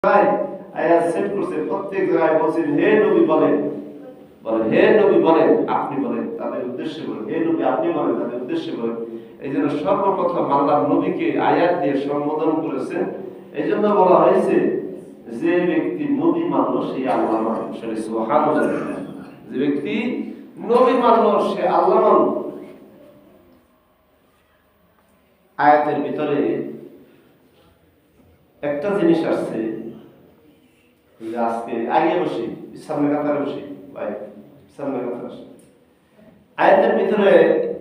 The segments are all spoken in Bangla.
আয়াত সেট করছে, প্রত্যেক জায়গায় বলছেন হে নবী বলেন, হে নবী বলেন, আপনি বলেন, তাদের উদ্দেশ্যে বলেন, হে নবী আপনি বলেন, তাদের উদ্দেশ্যে বলেন। এই জন্য সর্বপ্রথম আল্লাহর নবীকে আয়াত দিয়ে সম্বোধন করেছেন। এই জন্য বলা হয়েছে যে ব্যক্তি নবী মানল সেই আল্লাহ মানল। সুবহানাল্লাহ। যে ব্যক্তি নবী মানল সে আল্লাহ মানল। আয়াতের ভিতরে একটা জিনিস আসছে, আজকে আগে বসি সামনে কাতারে বসি ভাই, সামনে কাতারে বসি। আয়াতের ভিতরে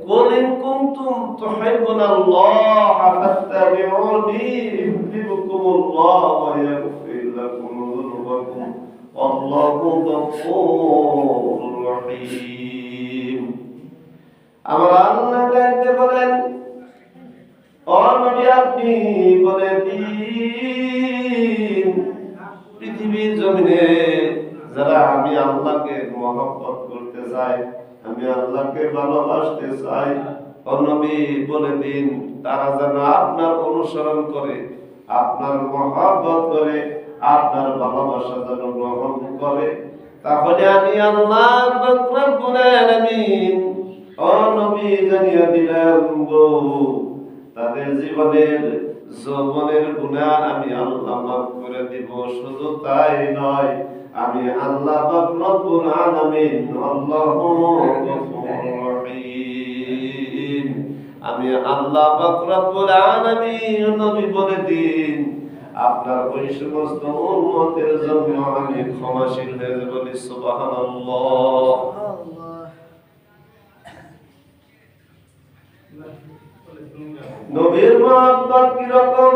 কুল ইন কুনতুম তুহিব্বুনাল্লাহ ফাত্তাবিউনি ইউহিব্বুকুমুল্লাহ ওয়া ইয়াগফির লাকুম যুনুবাকুম আল্লাহু গফুরুর রহিম। আমার আল্লাহ তাআলা বলেন, ও নবী আপনি বলে দিন পৃথিবীর জমিনে যারা আমি আল্লাহকে মহব্বত করতে চাই, আমি আল্লাহকে ভালোবাসতে চাই, ও নবী বলে দিন তারা যেন আপনার অনুসরণ করে, আপনার মহব্বত করে, আপনার ভালোবাসা যেন গ্রহণ করে। তাহলে আমি আল্লাহ রব্বুল আলামিন ও নবী জানিয়ে দিলাম গো, তাদের জীবনের যৌবনের গুনাহ আমি আল্লাহ মাফ করে দিব। শুধু তাই নয়, আমি আল্লাহ রব্বুল আলামিন আল্লাহু গফুরুর রহিম। আমি আল্লাহ রব্বুল আলামিন নবী বলে দিন আপনার ওই সমস্ত উম্মতের জন্য আমি ক্ষমাশীল হয়ে যাব। সুবহানাল্লাহ। নবীর মহব্বত কি রকম?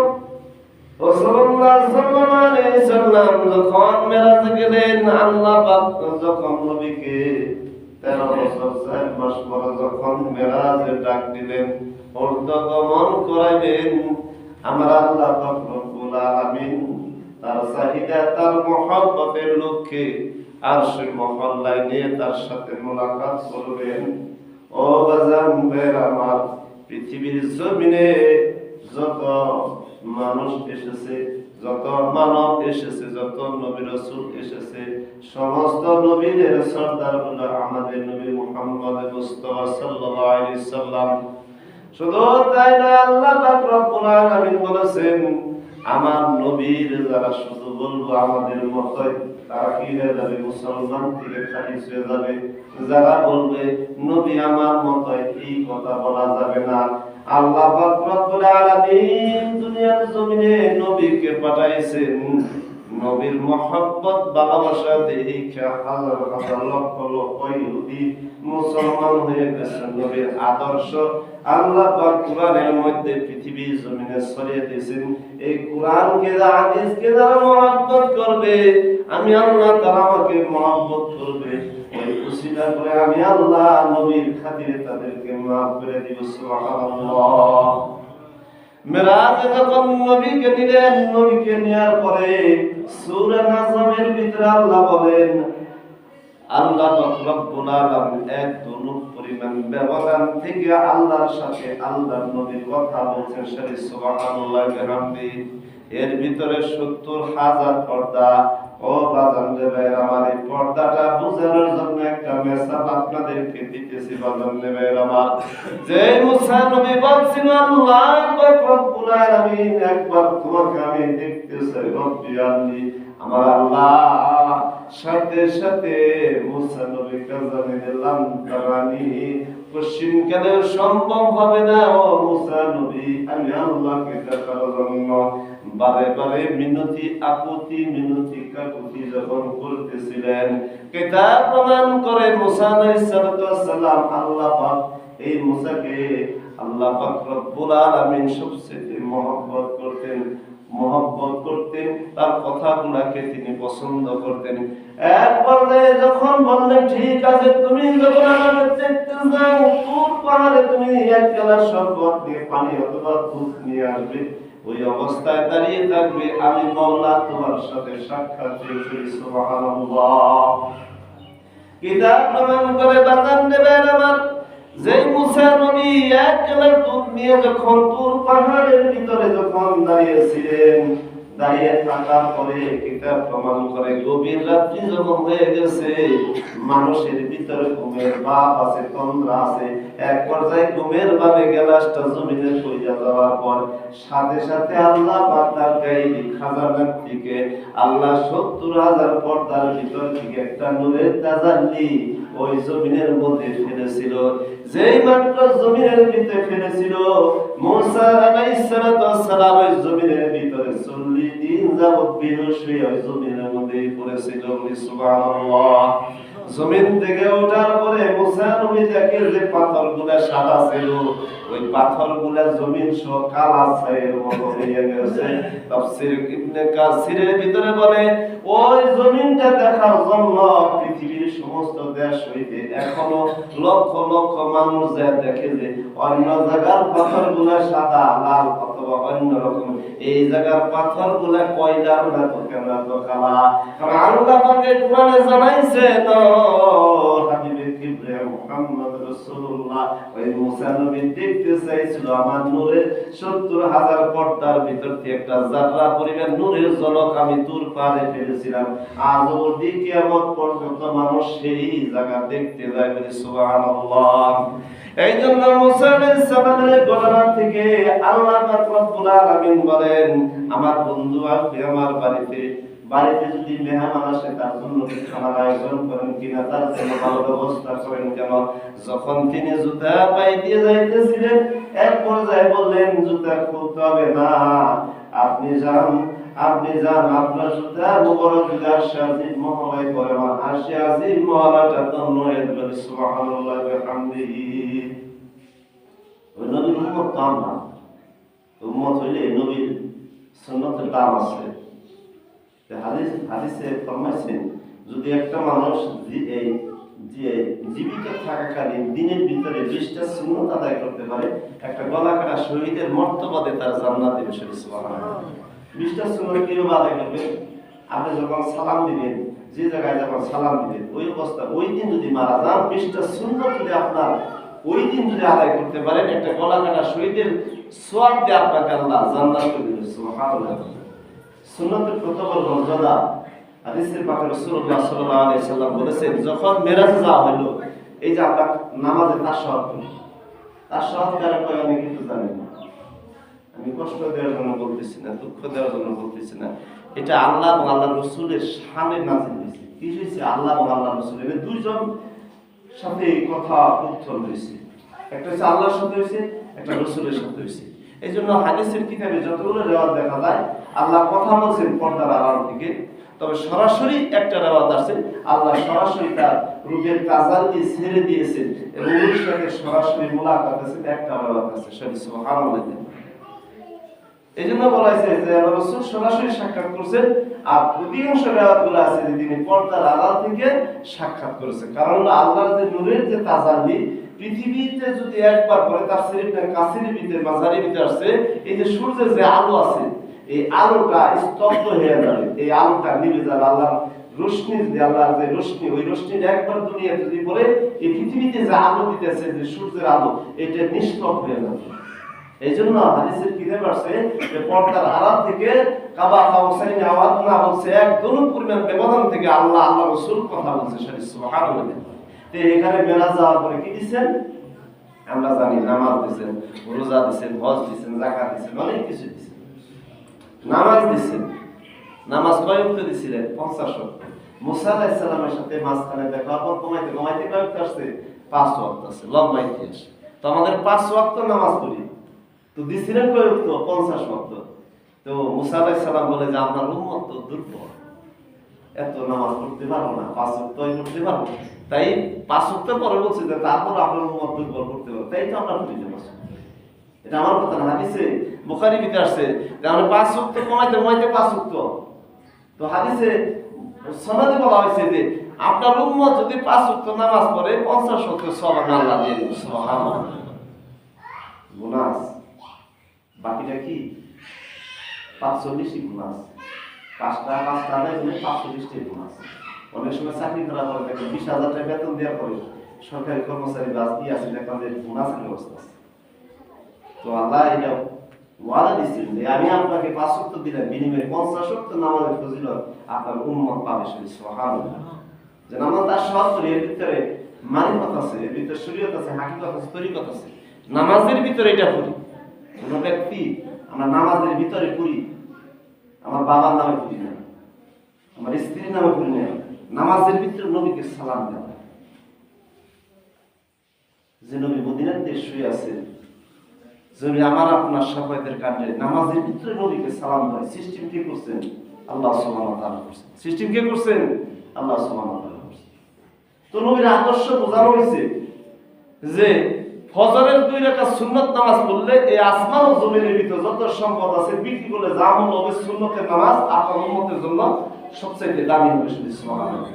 রাসূলুল্লাহ সাল্লাল্লাহু আলাইহি সাল্লাম যখন মেরাজে গেলেন, আল্লাহ পাক যখন নবীকে 13 বছর 4 মাস পরে যখন মেরাজে ডাক দিলেন, ঊর্ধ্বগমন করাইলেন, আমার আল্লাহ পাক রব্বুল আলামিন তার চাহিদা, তার মহব্বতের লক্ষ্যে আরশের মহল্লায় নিয়ে তার সাথে মোলাকাত করবেন। ও বাজান ভাইরা আমার, পৃথিবীর জমিনে যত মানুষ এসেছে, যত মানব এসেছে, যত নবী রাসূল এসেছে, সমস্ত নবীদের সরদার হলো আমাদের নবী মুহাম্মদ মুস্তাফা সাল্লাল্লাহু আলাইহি সাল্লাম। শুধু তাই না, আল্লাহ পাক রব্বুল আলামিন বলেছেন আমার নবীর যারা শুধু বলবো আমাদের মতই, তারা কি হয়ে যাবে? মুসলমান থেকে খারিজ হয়ে যাবে। যারা বলবে নবী আমার মতই, এই কথা বলা যাবে না। আল্লাহ পাক রব্বুল আলামিন দুনিয়ার জমিনে নবীকে পাঠাইছেন নবীর মহব্বত ভালোবাসা দেখা হাজার হাজার লক্ষ লক্ষ ইহুদি মুসলমান হয়ে গেছে। নবীর আদর্শ আল্লাহ পাক কোরআনের মধ্যে পৃথিবীর জমিনে ছড়িয়ে দিয়েছেন। এই কোরআনকে, হাদিসকে যারা মহব্বত করবে, আমি আল্লাহ তারা আমাকে মহব্বত করবে, ওই উসিলা করে আমি আল্লাহ নবীর খাতিরে তাদেরকে মাফ করে দিব। সুবহানাল্লাহ। মেরাজে যখন নবীকে নিলেন, নবীকে নেওয়ার পরে সূরা নাজমের ভিতরে আল্লাহ বলেন, আল্লাহ রব্বুল আলামিন এক ধনুক পরিমাণ ব্যবধান থেকে আল্লাহর সাথে আল্লাহর নবীর কথা বলছেন। সুবহানাল্লাহ বিহামদি। এর ভিতরে 70,000 পর্দা। ও বাজান রে ভাইরা আমার, এই পর্দাটা বুঝানোর জন্য একটা মেসাল আপনাদেরকে দিতেছি বাজান রে ভাইরা আমার। যে মুসা নবী বলছেন আল্লাহ রব্বুল আলামিন একবার তোমাকে আমি দেখতে চাই, রব্বি আল্লি, আমার আল্লাহ সাথে সাথে মুসা নবী কাজানে দিলাম তারানি, পশ্চিম কালে সম্ভব হবে না ও মুসা নবী আমি আল্লাহকে দেখার জন্য বারে বারে মিনতি আকুতি মিনতি কাকুতি যখন করতেছিলেন, কিতাব প্রমাণ করে মুসা আলাইহিস সালাম আল্লাহ পাক এই মুসাকে আল্লাহ পাক রব্বুল আলামিন সবচেয়ে মহব্বত করতেন, তার কথাগুলোকে তিনি পছন্দ করতেন। এক পর্যায়ে যখন বললেন ঠিক আছে, তুমি যখন আমাকে দেখতে যাও, তুর পাহাড়ে তুমি এক গ্লাস শরবত নিয়ে পানি অথবা দুধ নিয়ে আসবে, ওই অবস্থায় দাঁড়িয়ে থাকবে, আমি মাওলা তোমার সাথে সাক্ষাৎ করি। সুবহানাল্লাহ। কিতাব প্রমাণ করে বাজান দেবেন আমার, যে মুসা নবী এক গ্লাস দুধ নিয়ে যখন তুর পাহাড়ের ভিতরে যখন দাঁড়িয়েছিলেন, দাঁড়িয়ে থাকার পরে কিতাব প্রমাণ করে গভীর রাত্রি যখন হয়ে গেছে, মানুষের ভিতরে ঘুমের ভাব আছে, তন্দ্রা আছে। এক পর্যায়ে ঘুমের ভাবে গ্লাসটা জমিনে পড়ে যাওয়ার পর সাথে সাথে আল্লাহ পাক তার গায়েবী খাজানার থেকে আল্লাহ ৭০,০০০ পর্দার ভিতর থেকে একটা নূরের তাজাল্লি ওই জমিনের মধ্যে ফেলেছিল। যেই মাত্র জমিনের ভিতরে ফেলেছিল, মুসা আলাইহিস সালাম ওই জমিনের ভিতরে ৪০ দিন যাবত বেহুশ হয়ে ওই জমিনের মধ্যে পড়েছিল। সুবহানাল্লাহ। জমিন থেকে ওঠার পরে মুসা নবী দেখে যে পাথরগুলো সাদা ছিল, ওই পাথরগুলো জমিন সহ কালা ছাইয়ের মতো হয়ে গেছে। তাফসীর ইবনে কাসিরের ভিতরে বলে ওই জমিনটা দেখার জন্য পৃথিবীর সমস্ত দেশ হইতে এখনো লক্ষ লক্ষ মানুষ যায় দেখে যে অন্য জায়গার পাথরগুলো সাদা লাল অথবা অন্য রকম, এই জায়গার পাথরগুলো কয়লার মতো কেন তো কালা। কারণ আল্লাহ পাক কোরআনে জানাইছে তো হাবিবে কিবরিয়া মুহাম্মদ রাসূলুল্লাহ ওই মুসা নবী দেখতে চাইছিল আমার নূরের ৭০,০০০ পর্দার ভিতর থেকে একটা জাররা পরিমাণ নূরের ঝলক আমি দূর পারে ফেলেছিলাম। আজ অবধি কিয়ামত পর্যন্ত মানুষ সেই জায়গা দেখতে যায়। বলি সুবহানাল্লাহ। এই জন্য মুসা আলাইহিস সালামের ঘটনা থেকে আল্লাহ পাক রব্বুল আলামিন বলেন, আমার বন্ধু আসবে আমার বাড়িতে, বাড়িতে যদি মেহমান আসে তার জন্য খানার আয়োজন করেন কিনা, তার জন্য ভালো ব্যবস্থা করেন কেন। যখন তিনি জুতা পায়ে দিয়ে যাইতেছিলেন, এক পর্যায়ে বললেন জুতা খুলতে হবে না, আপনি যান আপনার জুতা মুবারক যদি আরশে আজিম মহলায় করে, আমার আরশে আজিম মহলাটা ধন্য হয়ে যাবে। সুবহানাল্লাহ ওয়া বিহামদিহি। ওই নবীর উম্মত তো আমরা, উম্মত হইলে নবীর সুন্নতের দাম আছে। হাদিসে ফরমাইছেন যদি একটা মানুষ জীবিত থাকাকালীন দিনের ভিতরে 20টা সুন্নত আদায় করতে পারে, একটা গলা কাটা শহীদের মর্তবাদে তার জান্নাত দেবে। সুবহানাল্লাহ। 20টা সুন্নত কিভাবে আদায় করবে? আপনি যখন সালাম দিবেন, যে জায়গায় যখন সালাম দিবেন, ওই অবস্থা ওই দিন যদি মারা যান, 20টা সুন্নত যদি আপনার ওই দিন যদি আদায় করতে পারেন, একটা গলা কাটা শহীদের সওয়াব দিয়ে আপনাকে আল্লাহ জান্নাত করে দেবে। সুবহানাল্লাহ। সুন্নতের কত বড় মর্যাদা। হাদিসের পাকে রাসূলুল্লাহ সাল্লাল্লাহু আলাইহি সাল্লাম বলেছেন, যখন মেরাজে যাওয়া হলো, এই যে আমরা নামাজে তাশাহুদ করি, তাশাহুদ কার কয় আমি কিন্তু জানি না। আমি কষ্ট দেওয়ার জন্য বলতেছি না, দুঃখ দেওয়ার জন্য বলতেছি না, এটা আল্লাহ এবং আল্লাহর রাসূলের শানে নাযিল হয়েছে। কি হয়েছে? আল্লাহ এবং আল্লাহর রাসূলের দুইজন সাথে কথা উত্তর হয়েছে, একটা হচ্ছে আল্লাহর সাথে হয়েছে, একটা রাসূলের সাথে হয়েছে। এই জন্য হাদিসের কিতাবে যতগুলো রেওয়াত দেখা যায়, আল্লাহ কথা বলছেন পর্দার আড়াল থেকে, তবে সরাসরি একটা রেওয়াত আছে আল্লাহ সরাসরি তার রূপের তাজাল্লি ছেড়ে দিয়েছেন এবং ওর সাথে সরাসরি মুলাকাত আছে, একটা রেওয়াত আছে। সুবহানাল্লাহ। এই জন্য বলা হয়েছে যে আল্লাহ রাসূল সরাসরি সাক্ষাৎ করেছেন, আর অধিকাংশ রেওয়াতগুলো আছে যে তিনি পর্দার আড়াল থেকে সাক্ষাৎ করেছেন। কারণ আল্লাহর যে নূরের যে তাজাল্লি পৃথিবীতে যদি একবার করে, তাফসীর ইবনে কাসিরের ভিতরে মাঝারি ভিতরে আসছে, এই যে সূর্যের যে আলো আছে, এই আলোটা স্তব্ধ হয়ে যাবে, এই আলোটা নিভে যাবে। আল্লাহর রোশনি, যে আল্লাহর যে রোশনি, ওই রোশনির একবার দুনিয়াতে যদি পড়ে, এই পৃথিবীতে যে আলো দিতেছে, যে সূর্যের আলো, এটা নিষ্প্রভ হয়ে যাবে। এই জন্য হাদিসের কিতাবে আসছে যে পর্দার আড়াল থেকে কাবা কাউসাইন আওয়াজ না বলছে, এক দরুদ পরিমাণ ব্যবধান থেকে আল্লাহ রাসূল কথা বলছে। সুবহানাল্লাহ। তো এখানে মেরাজ যাওয়ার পরে কি দিবেন আমরা জানি, নামাজ দিবেন, রোজা দিবেন, হজ দিবেন, যাকাত দিবেন, অনেক কিছু দিবেন। নামাজ দিবেন, নামাজ কয় ওয়াক্ত দিছিলেন? 50 ওয়াক্ত। মুসা আলাইহিস সালামের সাথে মাঝখানে দেখা পর কমাইতে কয় ওয়াক্ত আসছে? 5 ওয়াক্ত আছে, লম্বা ইতিহাস। তো আমাদের 5 ওয়াক্ত নামাজ পড়ি, তো দিছিলেন কয় ওয়াক্ত? 50 ওয়াক্ত। তো মুসা আলাইহিস সালাম বলে যে আপনার উম্মত তো দুর্বল, এত নামাজ পড়তে পারবো না, 5 ওয়াক্ত পড়তে পারবো, তাই 5 ওয়াক্ত পরে বলছে যে তারপর আপনার উম্মত দুর্বল করতে পারবো, তাই তো আমরা পড়ি নামাজ। এটা আমার কথা না, হাদিসে বুখারী ভিতরে আসছে যে আমরা 5 ওয়াক্ত কমাইতে 5 ওয়াক্ত। তো হাদিসে সনদে বলা হয়েছে যে আপনার উম্মত যদি 5 ওয়াক্ত নামাজ পড়ে 50 ওয়াক্ত সওয়াব আল্লাহ দিয়ে দিবেন। সুবহানাল্লাহ। বোনাস বাকিটা কি? 45ই বোনাস। 5টা দেয় 45টি বোনাস। অনেক সময় চাকরি করার পরে দেখেন 20,000 টাকা বেতন দেওয়ার পরে সরকারি কর্মচারী বাস দিয়ে আছে, দেখেন যে বোনাসের ব্যবস্থা আছে। তো আল্লাহ এটা ওয়াদা দিচ্ছেন যে আমি আপনাকে 5 ওয়াক্ত দিলাম, বিনিময়ে 50 ওয়াক্ত নামাজের ফজিলত আপনার উম্মত পাবে। সুবহানাল্লাহ। যে নামাজ তার শাস্ত্র, এর ভিতরে মারিফত আছে, এর ভিতরে শরীয়ত আছে, হাকিকত আছে, তরিকত আছে। নামাজের ভিতরে এটা পড়ি। কোন ব্যক্তি আমরা নামাজের ভিতরে পড়ি, আমার বাবার নামে পড়ি না, আমার স্ত্রীর নামে পড়ি না, নামাজের ভিতরে নবীকে সালাম দেওয়া। যে নবী মদিনাতে শুয়ে আছেন, যদি আমার আপনার সাফায়াতের কাজে নামাজের ভিতরে নবীকে সালাম দেয়, সিস্টেম কে করছেন? আল্লাহ সুবহানাহু ওয়া তাআলা করছেন। সিস্টেম কে করছেন? আল্লাহ সুবহানাহু ওয়া তাআলা করছেন। তো নবীর আদর্শ বোঝানো হয়েছে যে ফজরের 2 রাকাত সুন্নাত নামাজ পড়লে এই আসমান ও জমিনের ভিতর যত সম্পদ আছে বিক্রি করলে যা মূল্য হবে, সুন্নতের নামাজ আপনার উম্মতের জন্য সবচেয়ে দামি হবে। সুবহানাল্লাহ।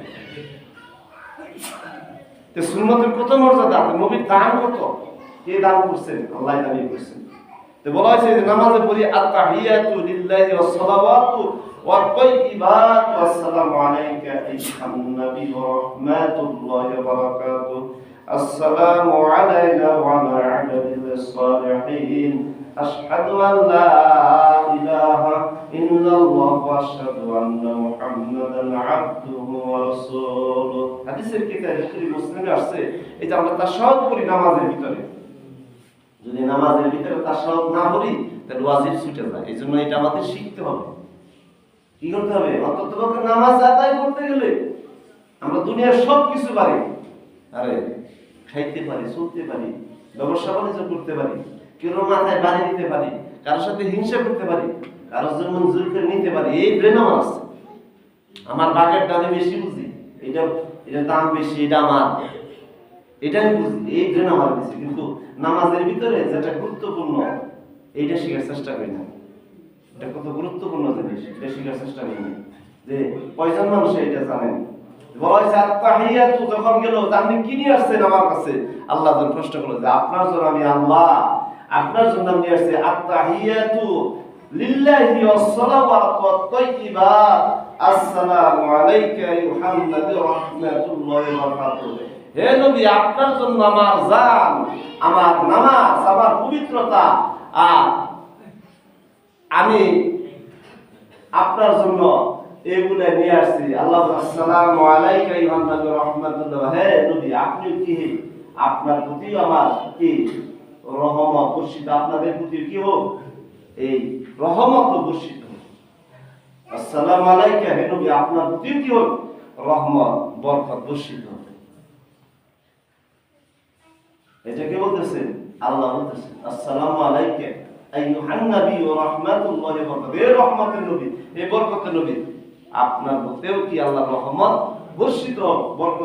তে সুন্নতের কত মর্যাদা, নবীর দান কত, কে দান করছেন? আল্লাহ দান করছেন। তো বলা হয়েছে যে নামাজে পড়ি আত-তাহিয়াতু লিল্লাহি ওয়াস সালাওয়াতু ওয়াত তাইয়্যিবাত ওয়াস সালামু আলাইকা আইয়ুহান নবী ওয়া রাহমাতুল্লাহি ওয়া বারাকাতুহু। আসসালামু আলাইনা ওয়া আলা ইবাদিস সালিহিন। আশহাদু আন লা ইলাহা ইল্লাল্লাহ ওয়া আশহাদু আন্না মুহাম্মাদান আবদুহু ওয়া রাসূলুহু। হাদিসের কিতাবে সহিহ মুসলিমে আসছে, এই যে আমরা তাশাহুদ পড়ি নামাজের ভিতরে, যদি নামাজের ভিতরে তাশাহুদ না পড়ি তাহলে ওয়াজিব ছুটে যায়। এইজন্য এটা আমাদের শিখতে হবে। কি করতে হবে? অন্তত নামাজ আদায় করতে গেলে আমরা দুনিয়ার সব কিছু পারি, আরে খাইতে পারি, চলতে পারি, ব্যবসা বাণিজ্য করতে পারি, কেউ মাথায় বাড়ি দিতে পারি, কারোর সাথে হিংসা করতে পারি, কারোর জন্য জোর করে নিতে পারি। এই ব্রেন আমার আছে। আমার বাগের দামে বেশি বুঝি, এটা দাম বেশি, এটা আমার, এটা আমি বুঝি, এই ব্রেন আমার বেশি। কিন্তু নামাজের ভিতরে যেটা গুরুত্বপূর্ণ এইটা শেখার চেষ্টা করি না। এটা কত গুরুত্বপূর্ণ জিনিস, এটা শেখার চেষ্টা করি না। যে কয়জন মানুষ এটা জানেন? বলা হয়েছে আত-তাহিয়াতু যখন গেল, আপনি কি নিয়ে আসছেন আমার কাছে? আল্লাহ যখন প্রশ্ন করলো যে আপনার জন্য আমি আল্লাহ, আপনার জন্য আমি নিয়ে আসছি আত-তাহিয়াতু লিল্লাহি ওয়াস সালাওয়াতু ওয়াত তাইয়্যিবাত। আসসালামু আলাইকা আইয়ুহান নবী ওয়া রাহমাতুল্লাহি ওয়া বারাকাতুহু। হে নবী, আপনার জন্য আমার জান, আমার নামাজ, আমার পবিত্রতা, আর আমি আপনার জন্য এগুলো নিয়ে আসছি। আল্লাহ আসসালামু আলাইকা আইয়ুহান নবী ওয়া রাহমাতুল্লাহ। হে নবী, আপনি কি, আপনার প্রতি আমার কি রহমত বর্ষিত, আপনাদের প্রতি কি হোক এই রহমত বর্ষিত। আসসালামু আলাইকা, হে নবী, আপনার প্রতি কি হোক রহমত বরকত বর্ষিত। এটা কে বলতেছেন? আল্লাহ বলতেছেন আসসালামু আলাইকা আইয়ুহান নবী ওয়া রাহমাতুল্লাহি ওয়া বারাকাতুহু। হে রহমতের নবী, হে বরকতের নবী, আপনার প্রতিও কি আল্লাহর রহমত বর্ষিত, বরকত